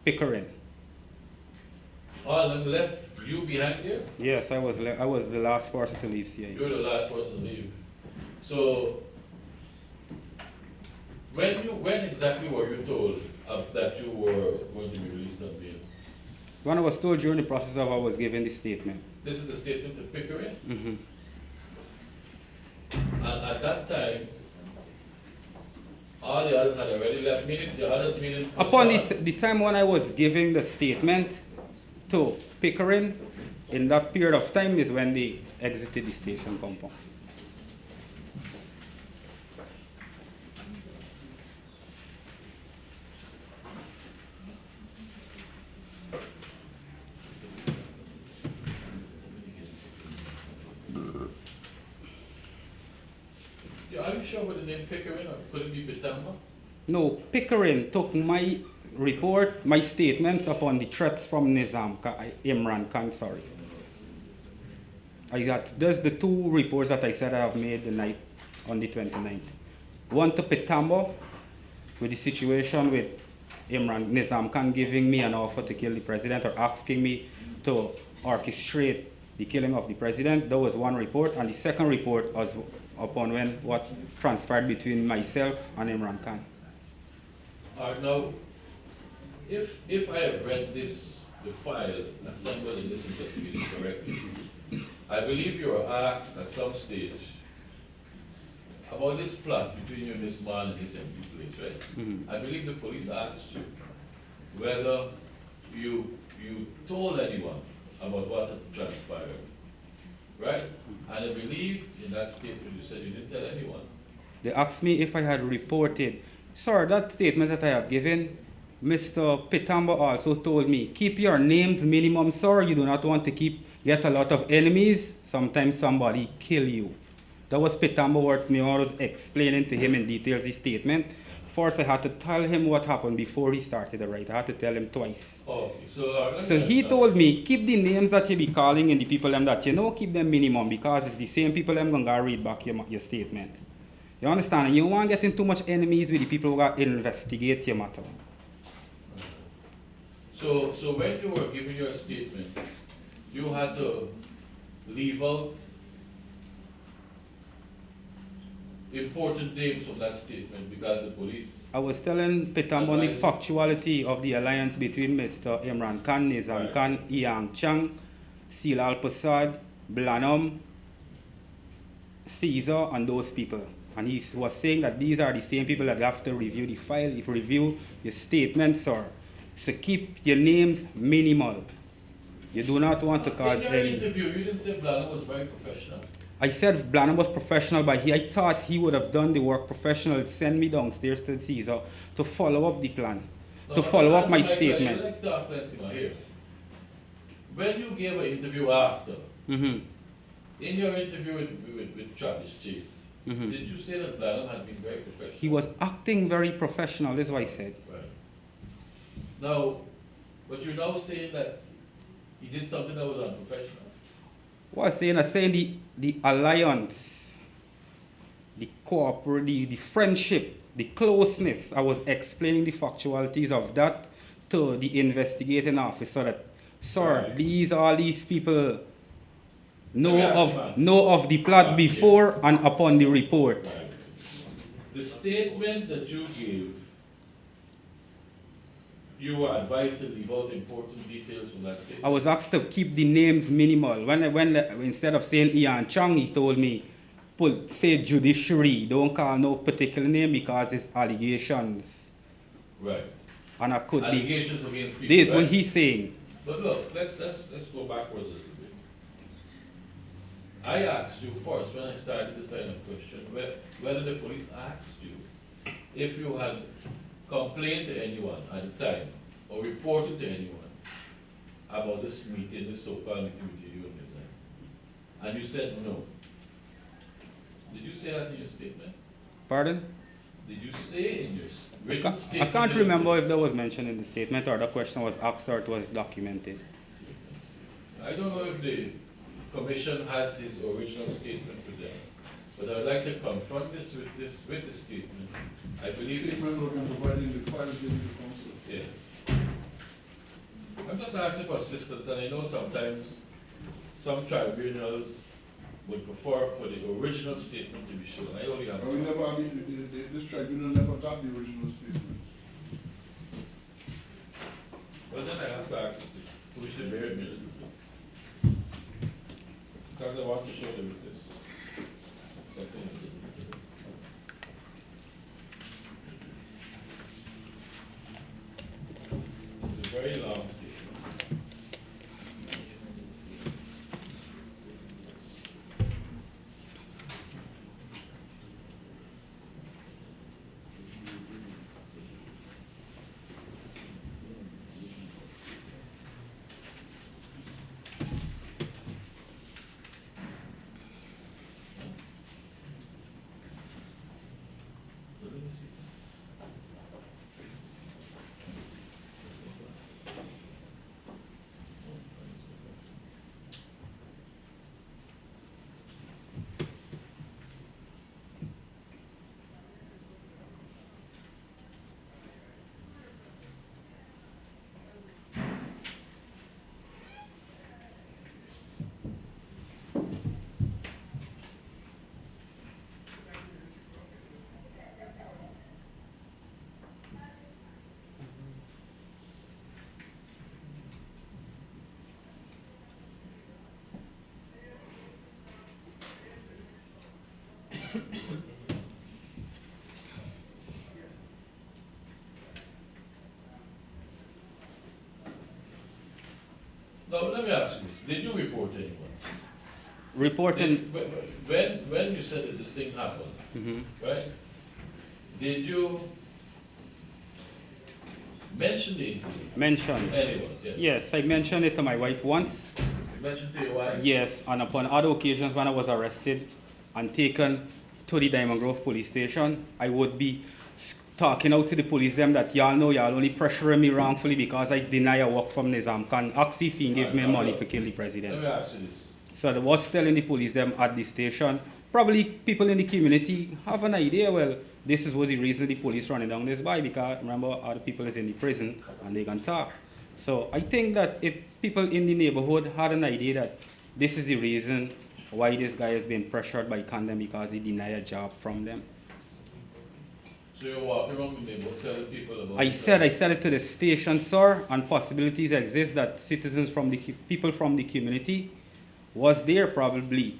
Pickering. All of them left you behind there? Yes, I was the last person to leave CIA. You're the last person to leave. So, when exactly were you told that you were going to be released on bail? When I was told during the process of I was given the statement. This is the statement of Pickering? Mm-hmm. And at that time, all the others had already left, meaning the others meaning... Upon the time when I was giving the statement to Pickering, in that period of time is when they exited the station compound. Are you sure with the name Pickering or could it be Bitamba? No, Pickering took my report, my statements upon the threats from Imran Khan, sorry. There's the two reports that I said I have made the night on the 29th. One to Pitamba with the situation with Nizam Khan giving me an offer to kill the president or asking me to orchestrate the killing of the president. That was one report, and the second report was upon what transpired between myself and Imran Khan. Now, if I have read the file assembled in this investigation correctly, I believe you were asked at some stage about this plot between you and this man and this empty place, right? Mm-hmm. I believe the police asked you whether you told anyone about what had transpired, right? And I believe in that statement you said you didn't tell anyone. They asked me if I had reported. Sir, that statement that I have given, Mr. Pitamba also told me, keep your names minimum, sir. You do not want to get a lot of enemies. Sometimes somebody kill you. That was Pitamba words to me when I was explaining to him in details his statement. First, I had to tell him what happened before he started the right. I had to tell him twice. Oh, okay. So he told me, keep the names that you be calling and the people them that you know, keep them minimum because it's the same people them going to read back your statement. You understand? And you don't want to get in too much enemies with the people who got investigate your matter. So when you were giving your statement, you had to leave out important names from that statement because the police... I was telling Pitamba on the factuality of the alliance between Mr. Imran Khan, Nizam Khan, Yang Chang, Silal Prasad, Blanum, Caesar, and those people. And he was saying that these are the same people that have to review the file, review your statements, sir. So keep your names minimal. You do not want to cause any... In your interview, you didn't say Blanum was very professional. I said Blanum was professional, but I thought he would have done the work professional, send me downstairs to Caesar to follow up the plan, to follow up my statement. Like talk here. When you gave an interview after, in your interview with Travis Chase, did you say that Blanum had been very professional? He was acting very professional, is what I said. Right. Now, but you're now saying that he did something that was unprofessional. What I'm saying the alliance, the cooperation, the friendship, the closeness. I was explaining the factualities of that to the investigating officer that, sir, all these people know of the plot before and upon the report. Right. The statement that you gave, you were advised to leave out important details from that statement? I was asked to keep the names minimal. When instead of saying Ian Chang, he told me, say judiciary, don't call no particular name because it's allegations. Right. And I could allegations against people. This is what he's saying. But look, let's go backwards a little bit. I asked you first when I started this line of question whether the police asked you if you had complained to anyone at the time or reported to anyone about this meeting, this so-called meeting with you and Nizam. And you said no. Did you say that in your statement? Pardon? Did you say in your written statement? I can't remember if that was mentioned in the statement or the question was asked or it was documented. I don't know if the commission has his original statement with them, but I would like to confront this with the statement. I believe statement we can provide in the file given to council. Yes. just asking for assistance, and I know sometimes some tribunals would prefer for the original statement to be shown. I only have. But we never, this tribunal never got the original statement. Well, then I have to ask the police to bear me. Because I want to show them this. Something. It's a very long statement. Now, let me ask you this. Did you report anyone? Reporting. When you said that this thing happened, right? Did you mention the incident? Mention. Anyone? Yes. Yes, I mentioned it to my wife once. You mentioned to your wife? Yes, and upon other occasions when I was arrested and taken to the Diamond Grove police station, I would be talking out to the police them that y'all know y'all only pressuring me wrongfully because I deny a work from Nizam Khan. Ask if he give me money for kill the president. Let me ask you this. So I was telling the police them at the station. Probably people in the community have an idea, well, this is what the reason the police running down this by, because remember other people is in the prison and they can talk. So I think that people in the neighborhood had an idea that this is the reason why this guy has been pressured by Condom because he denied a job from them. So you're walking around the neighborhood telling people about I said it to the station, sir, and possibilities exist that citizens from the people from the community was there probably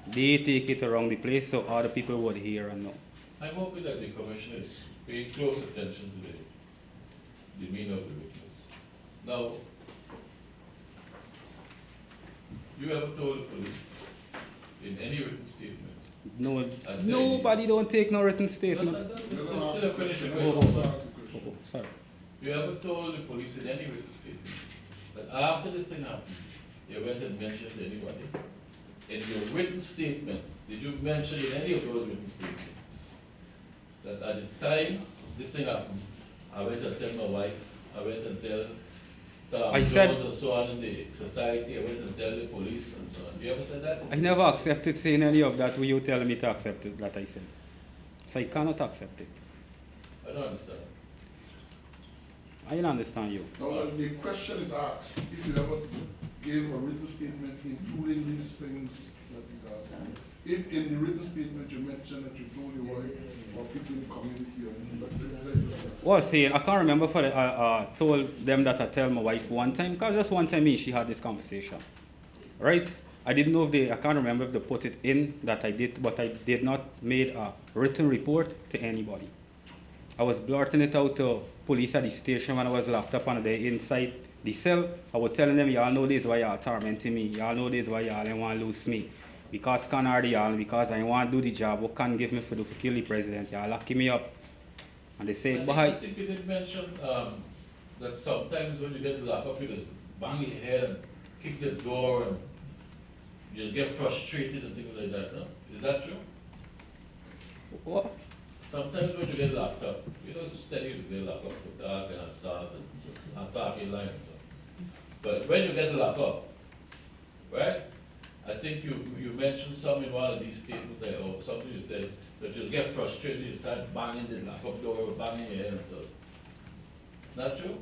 they take it around the place so other people would hear and know. I'm hoping that the commission is paying close attention to the demeanor of the witness. Now, you ever told the police in any written statement? No, nobody don't take no written statement. Sorry. You ever told the police in any written statement that after this thing happened, you went and mentioned anybody? In your written statements, did you mention in any of those written statements that at the time this thing happened, I went and tell my wife, I went and tell Jones and so on in the society, I went and tell the police and so on. You ever said that? I never accepted saying any of that when you tell me to accept it, that I said. So I cannot accept it. I don't understand. I don't understand you. Now, the question is asked, if you ever gave a written statement including these things that he's asking. If in the written statement you mentioned that you told your wife or people in the community or anything, Well, see, I can't remember for I told them that I tell my wife one time, because just one time she had this conversation, right? I didn't know if I can't remember if they put it in that I did, but I did not made a written report to anybody. I was blurting it out to police at the station when I was locked up and they inside the cell. I was telling them, y'all know this why y'all tormenting me. Y'all know this why y'all ain't want to lose me. Because can already y'all, because I want to do the job, what can give me for kill the president? Y'all locking me up. And they say, I think you did mention that sometimes when you get locked up, you just bang your head and kick the door and you just get frustrated and things like that, no? Is that true? what? Sometimes when you get locked up, you know, steady you just get locked up with dark and assault and attacking line and stuff. But when you get locked up, right? I think you mentioned some in one of these statements, or something you said, that you just get frustrated, you start banging the lock-up door, banging your head and stuff. Not true?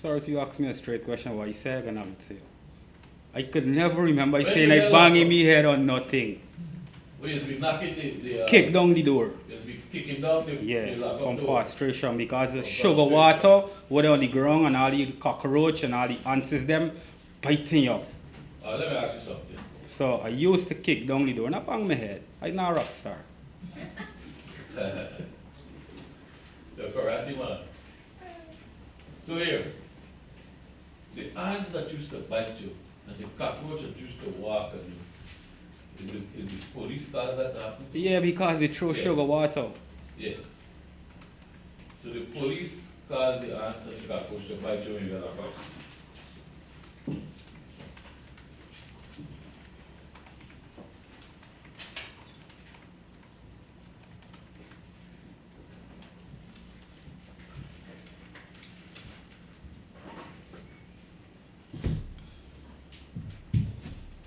Sir, if you ask me a straight question, what you say, I'm gonna have to say. I could never remember When saying you I get banging locked me head on nothing. We used to be knocking the Kick down the door. used to be kicking down the Yeah, lock from up door. frustration because the From sugar frustration. water was on the ground and all the cockroach and all the ants them biting you. Let me ask you something. So I used to kick down the door and I bang my head. I'm not a rock star. The karate man. So here, the ants that used to bite you and the cockroach that used to walk on you, is the police cause that to happen? Yeah, because they throw Yes. sugar water. Yes. So the police cause the ants and the cockroach to bite you when you're locked up.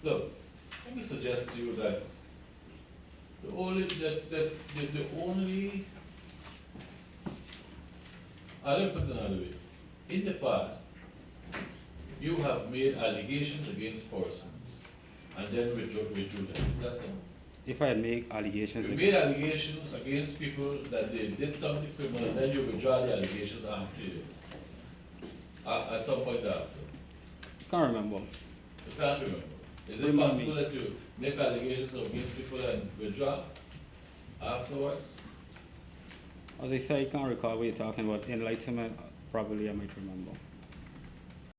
Look, let me suggest to you that the only, I don't put it another way. In the past, you have made allegations against persons and then withdrew them. Is that so? If I had made allegations You against made allegations against people that they did something criminal and then you withdraw the allegations after you. At some point after. can't remember. You can't remember. Is it Remind me. possible that you make allegations against people and withdraw afterwards? As I say, I can't recall what you're talking about. Enlightenment, probably I might remember.